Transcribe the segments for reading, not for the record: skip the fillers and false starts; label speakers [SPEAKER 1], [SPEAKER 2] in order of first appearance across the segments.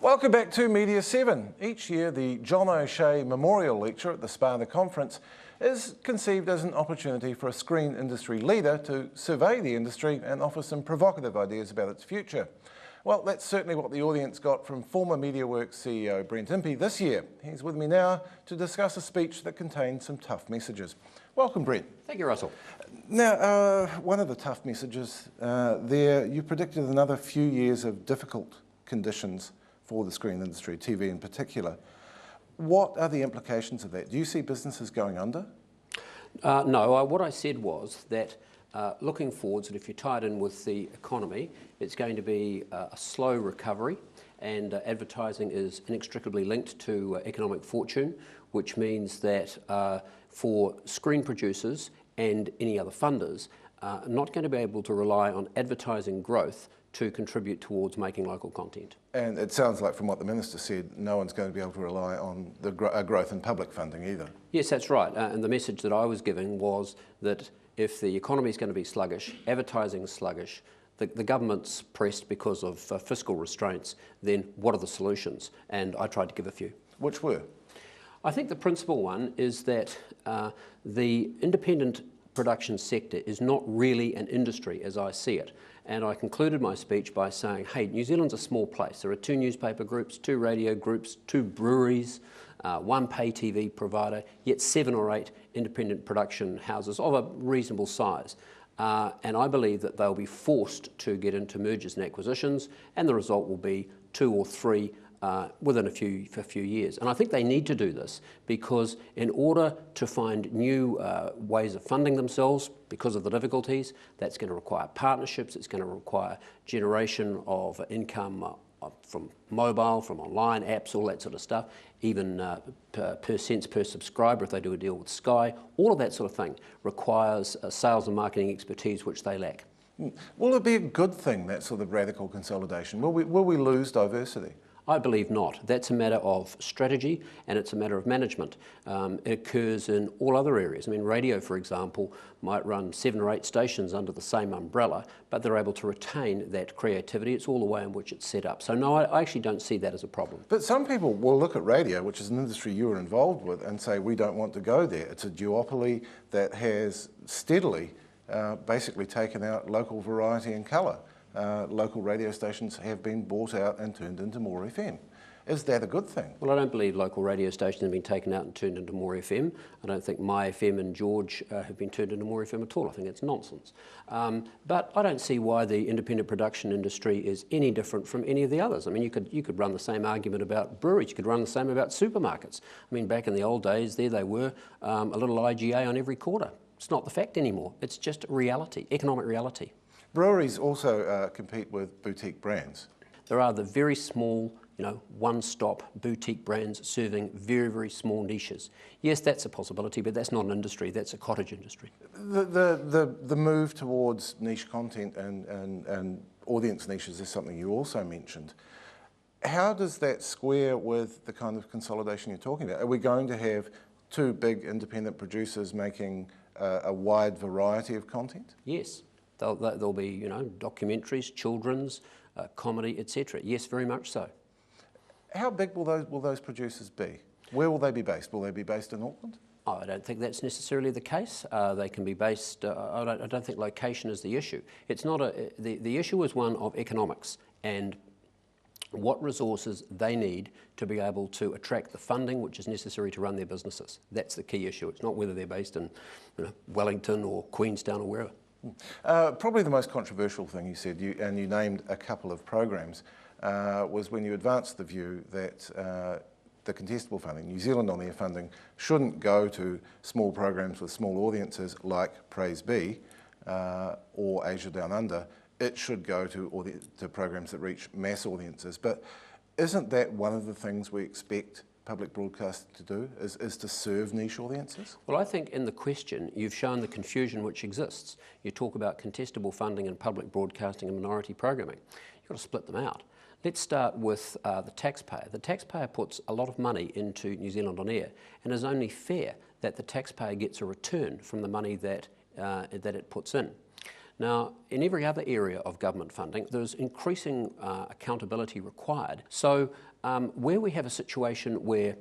[SPEAKER 1] Welcome back to Media7. Each year, the John O'Shea Memorial Lecture at the SPADA conference is conceived as an opportunity for a screen industry leader to survey the industry and offer some provocative ideas about its future. Well, that's certainly what the audience got from former MediaWorks CEO Brent Impey this year. He's with me now to discuss a speech that contained some tough messages. Welcome, Brent.
[SPEAKER 2] Thank you, Russell.
[SPEAKER 1] Now, one of the tough messages there, you predicted another few years of difficult conditions for the screen industry, TV in particular. What are the implications of that? Do you see businesses going under?
[SPEAKER 2] No, what I said was that looking forwards, that if you tie it in with the economy, it's going to be a slow recovery, and advertising is inextricably linked to economic fortune, which means that for screen producers and any other funders, not going to be able to rely on advertising growth to contribute towards making local content.
[SPEAKER 1] And it sounds like from what the Minister said, no one's going to be able to rely on the growth in public funding either.
[SPEAKER 2] Yes, that's right. And the message that I was giving was that if the economy is going to be sluggish, advertising is sluggish, the government's pressed because of fiscal restraints, then what are the solutions? And I tried to give a few.
[SPEAKER 1] Which were?
[SPEAKER 2] I think the principal one is that the independent production sector is not really an industry as I see it. And I concluded my speech by saying, hey, New Zealand's a small place. There are 2 newspaper groups, 2 radio groups, 2 breweries, 1 pay TV provider, yet 7 or 8 independent production houses of a reasonable size. And I believe that they'll be forced to get into mergers and acquisitions, and the result will be 2 or 3 within a few years. And I think they need to do this because in order to find new ways of funding themselves because of the difficulties, that's going to require partnerships, it's going to require generation of income from mobile, from online apps, all that sort of stuff, even per cents per subscriber if they do a deal with Sky. All of that sort of thing requires sales and marketing expertise which they lack.
[SPEAKER 1] Will it be a good thing, that sort of radical consolidation? Will we lose diversity?
[SPEAKER 2] I believe not. That's a matter of strategy and it's a matter of management. It occurs in all other areas. I mean, radio, for example, might run 7 or 8 stations under the same umbrella, but they're able to retain that creativity. It's all the way in which it's set up. So no, I actually don't see that as a problem.
[SPEAKER 1] But some people will look at radio, which is an industry you were involved with, and say, we don't want to go there. It's a duopoly that has steadily basically taken out local variety and colour. Local radio stations have been bought out and turned into More FM. Is that a good thing?
[SPEAKER 2] Well, I don't believe local radio stations have been taken out and turned into More FM. I don't think My FM and George have been turned into More FM at all. I think it's nonsense. But I don't see why the independent production industry is any different from any of the others. I mean, you could run the same argument about breweries. You could run the same about supermarkets. I mean, back in the old days, there they were, a little IGA on every corner. It's not the fact anymore. It's just reality, economic reality.
[SPEAKER 1] Breweries also compete with boutique brands.
[SPEAKER 2] There are the very small, one-stop boutique brands serving very, very small niches. Yes, that's a possibility, but that's not an industry, that's a cottage industry.
[SPEAKER 1] The move towards niche content and audience niches is something you also mentioned. How does that square with the kind of consolidation you're talking about? Are we going to have 2 big independent producers making a wide variety of content?
[SPEAKER 2] Yes. There'll be, documentaries, children's, comedy, etc. Yes, very much so.
[SPEAKER 1] How big will those producers be? Where will they be based? Will they be based in Auckland?
[SPEAKER 2] I don't think that's necessarily the case. They can be based. I don't think location is the issue. It's not the issue is one of economics and what resources they need to be able to attract the funding which is necessary to run their businesses. That's the key issue. It's not whether they're based in Wellington or Queenstown or wherever.
[SPEAKER 1] Probably the most controversial thing you said, and you named a couple of programs, was when you advanced the view that the contestable funding, New Zealand on-air funding, shouldn't go to small programs with small audiences like Praise Be or Asia Down Under. It should go to programs that reach mass audiences. But isn't that one of the things we expect public broadcasting to do, is to serve niche audiences?
[SPEAKER 2] Well, I think in the question you've shown the confusion which exists. You talk about contestable funding in public broadcasting and minority programming. You've got to split them out. Let's start with the taxpayer. The taxpayer puts a lot of money into New Zealand On Air, and it is only fair that the taxpayer gets a return from the money that it puts in. Now, in every other area of government funding, there's increasing accountability required. So where we have a situation where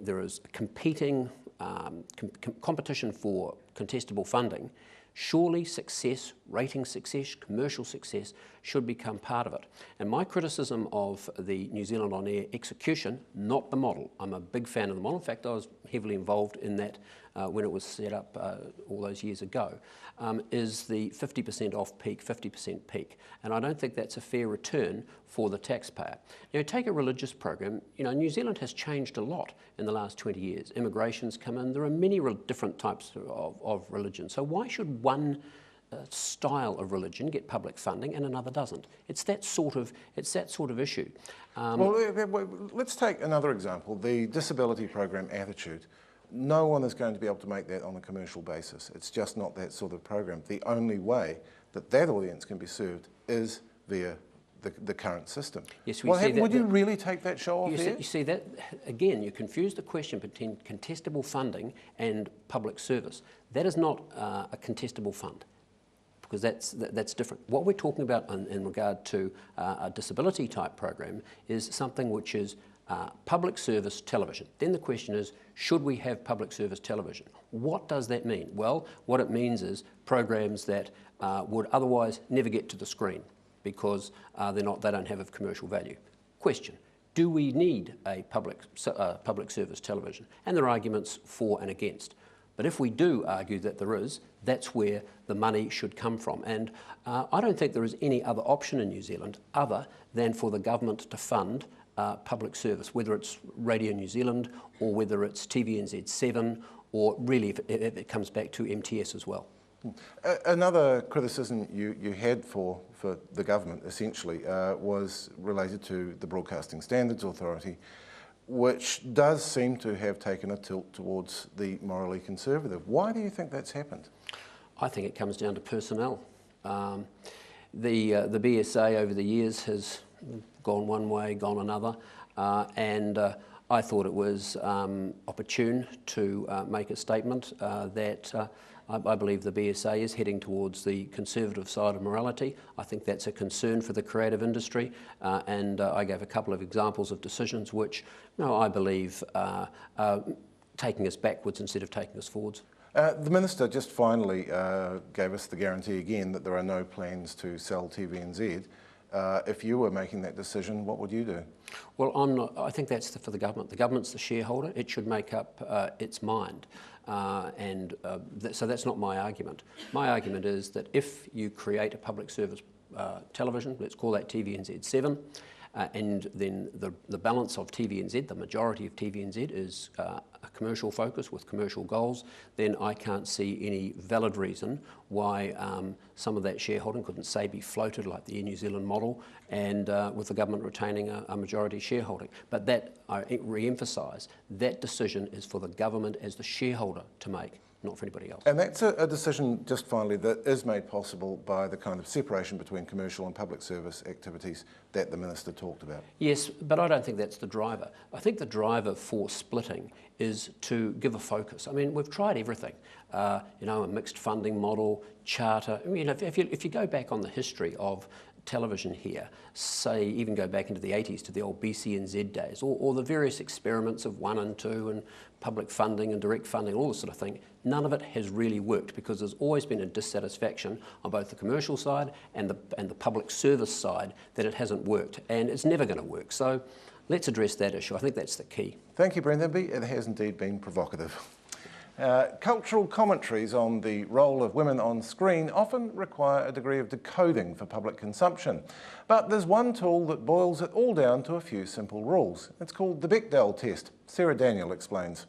[SPEAKER 2] there is competing competition for contestable funding, surely success, rating success, commercial success should become part of it. And my criticism of the New Zealand On Air execution, not the model. I'm a big fan of the model. In fact, I was heavily involved in that when it was set up all those years ago, is the 50% off-peak, 50% peak. And I don't think that's a fair return for the taxpayer. You know, take a religious program. You know, New Zealand has changed a lot in the last 20 years. Immigration's come in. There are many different types of religion. So why should one style of religion get public funding and another doesn't? It's that sort of issue.
[SPEAKER 1] Well, let's take another example, the disability program Attitude. No one is going to be able to make that on a commercial basis. It's just not that sort of program. The only way that that audience can be served is via the current system.
[SPEAKER 2] Yes, would
[SPEAKER 1] you really take that show off there?
[SPEAKER 2] You see that, again, you confuse the question between contestable funding and public service. That is not a contestable fund, because that's different. What we're talking about in regard to a disability type program is something which is public service television. Then the question is, should we have public service television? What does that mean? Well, what it means is programs that would otherwise never get to the screen because they don't have a commercial value. Question, do we need a public service television? And there are arguments for and against. But if we do argue that there is, that's where the money should come from. And I don't think there is any other option in New Zealand other than for the government to fund public service, whether it's Radio New Zealand or whether it's TVNZ7, or really if it comes back to MTS as well.
[SPEAKER 1] Another criticism you had for the government, essentially, was related to the Broadcasting Standards Authority, which does seem to have taken a tilt towards the morally conservative. Why do you think that's happened?
[SPEAKER 2] I think it comes down to personnel. The BSA over the years has gone one way, gone another, and I thought it was opportune to make a statement that I believe the BSA is heading towards the conservative side of morality. I think that's a concern for the creative industry, and I gave a couple of examples of decisions which I believe are taking us backwards instead of taking us forwards.
[SPEAKER 1] The Minister just finally gave us the guarantee again that there are no plans to sell TVNZ. If you were making that decision, what would you do?
[SPEAKER 2] Well, I'm not. I think that's for the government. The government's the shareholder. It should make up its mind. So that's not my argument. My argument is that if you create a public service television, let's call that TVNZ7, and then the balance of TVNZ, the majority of TVNZ is a commercial focus with commercial goals, then I can't see any valid reason why some of that shareholding couldn't, say, be floated like the Air New Zealand model, and with the government retaining a majority shareholding. But that, I re-emphasise, that decision is for the government as the shareholder to make, not for anybody else.
[SPEAKER 1] And that's a decision, just finally, that is made possible by the kind of separation between commercial and public service activities that the Minister talked about.
[SPEAKER 2] Yes, but I don't think that's the driver. I think the driver for splitting is to give a focus. I mean, we've tried everything. A mixed funding model, charter. I mean, if you go back on the history of television here, say even go back into the 80s to the old BCNZ days, or the various experiments of 1 and 2 and public funding and direct funding, all this sort of thing, none of it has really worked because there's always been a dissatisfaction on both the commercial side and the public service side that it hasn't worked, and it's never going to work. So let's address that issue. I think that's the key.
[SPEAKER 1] Thank you, Brendanby. It has indeed been provocative. Cultural commentaries on the role of women on screen often require a degree of decoding for public consumption. But there's one tool that boils it all down to a few simple rules. It's called the Bechdel test. Sarah Daniel explains.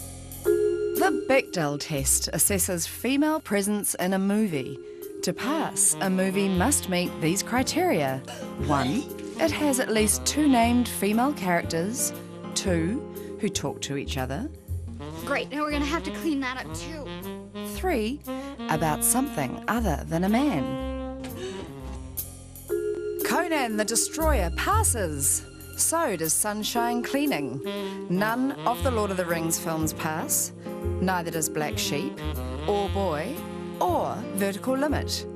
[SPEAKER 3] The Bechdel test assesses female presence in a movie. To pass, a movie must meet these criteria. 1. It has at least 2 named female characters. 2. Who talk to each other.
[SPEAKER 4] Great, now we're gonna have to clean that up too.
[SPEAKER 3] 3. About something other than a man. Conan the Destroyer passes. So does Sunshine Cleaning. None of the Lord of the Rings films pass. Neither does Black Sheep, or Boy, or vertical limit.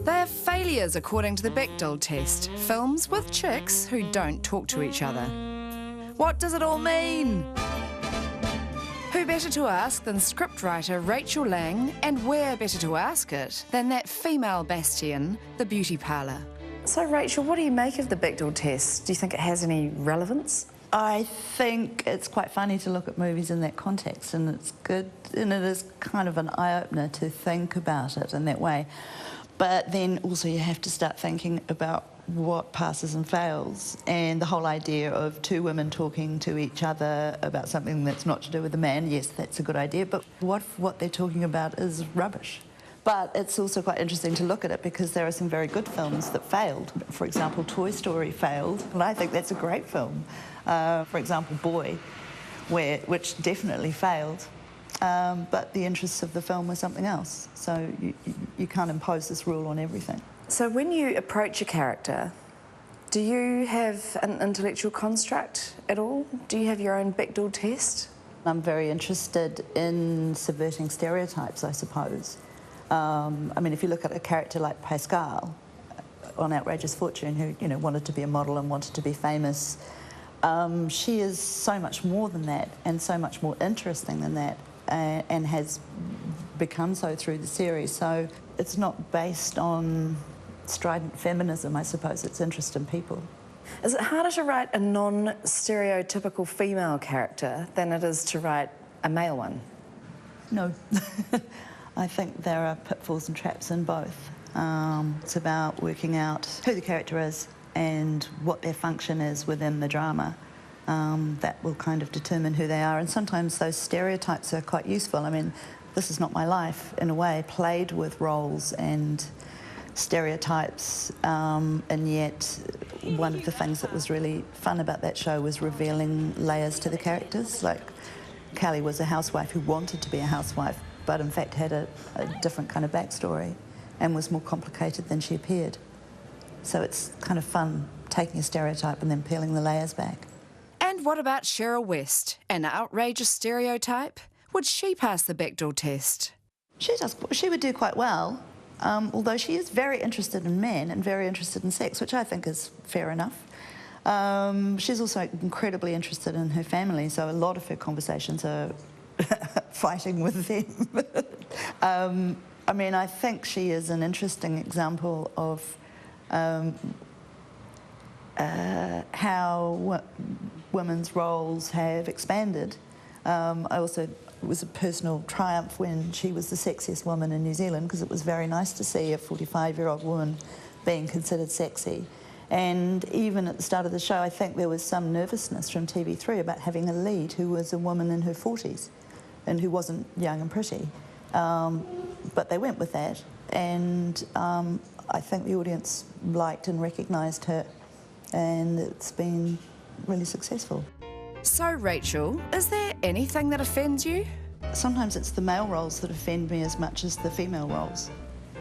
[SPEAKER 3] They are failures according to the Bechdel test, films with chicks who don't talk to each other. What does it all mean? Who better to ask than scriptwriter Rachel Lang, and where better to ask it than that female bastion, the beauty parlour? So Rachel, what do you make of the Bechdel test? Do you think it has any relevance?
[SPEAKER 5] I think it's quite funny to look at movies in that context, and it's good, and it is kind of an eye-opener to think about it in that way. But then also you have to start thinking about what passes and fails, and the whole idea of two women talking to each other about something that's not to do with a man. Yes, that's a good idea, but what they're talking about is rubbish. But it's also quite interesting to look at it because there are some very good films that failed. For example, Toy Story failed, and I think that's a great film. For example, Boy, which definitely failed. But the interests of the film were something else. So you can't impose this rule on everything.
[SPEAKER 3] So when you approach a character, do you have an intellectual construct at all? Do you have your own Bechdel test?
[SPEAKER 5] I'm very interested in subverting stereotypes, I suppose. I mean, if you look at a character like Pascal on Outrageous Fortune, who wanted to be a model and wanted to be famous, she is so much more than that, and so much more interesting than that, and has become so through the series. So it's not based on strident feminism, I suppose. It's interest in people.
[SPEAKER 3] Is it harder to write a non-stereotypical female character than it is to write a male one?
[SPEAKER 5] No. I think there are pitfalls and traps in both. It's about working out who the character is and what their function is within the drama. That will kind of determine who they are, and sometimes those stereotypes are quite useful. I mean, This Is Not My Life, in a way, played with roles and stereotypes, and yet one of the things that was really fun about that show was revealing layers to the characters. Like, Callie was a housewife who wanted to be a housewife, but in fact had a different kind of backstory and was more complicated than she appeared. So it's kind of fun taking a stereotype and then peeling the layers back.
[SPEAKER 3] And what about Cheryl West, an outrageous stereotype? Would she pass the Bechdel test?
[SPEAKER 5] She would do quite well, although she is very interested in men and very interested in sex, which I think is fair enough. She's also incredibly interested in her family, so a lot of her conversations are fighting with them. I mean, I think she is an interesting example of how women's roles have expanded. It was a personal triumph when she was the sexiest woman in New Zealand, because it was very nice to see a 45-year-old woman being considered sexy. And even at the start of the show, I think there was some nervousness from TV3 about having a lead who was a woman in her 40s and who wasn't young and pretty. But they went with that, and I think the audience liked and recognised her, and it's been really successful.
[SPEAKER 3] So, Rachel, is there anything that offends you?
[SPEAKER 5] Sometimes it's the male roles that offend me as much as the female roles.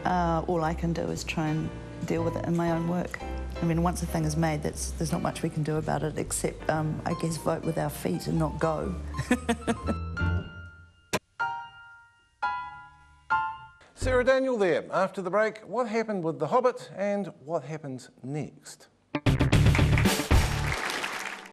[SPEAKER 5] All I can do is try and deal with it in my own work. I mean, once a thing is made, there's not much we can do about it except, I guess, vote with our feet and not go.
[SPEAKER 1] Sarah Daniel there. After the break, what happened with The Hobbit and what happens next?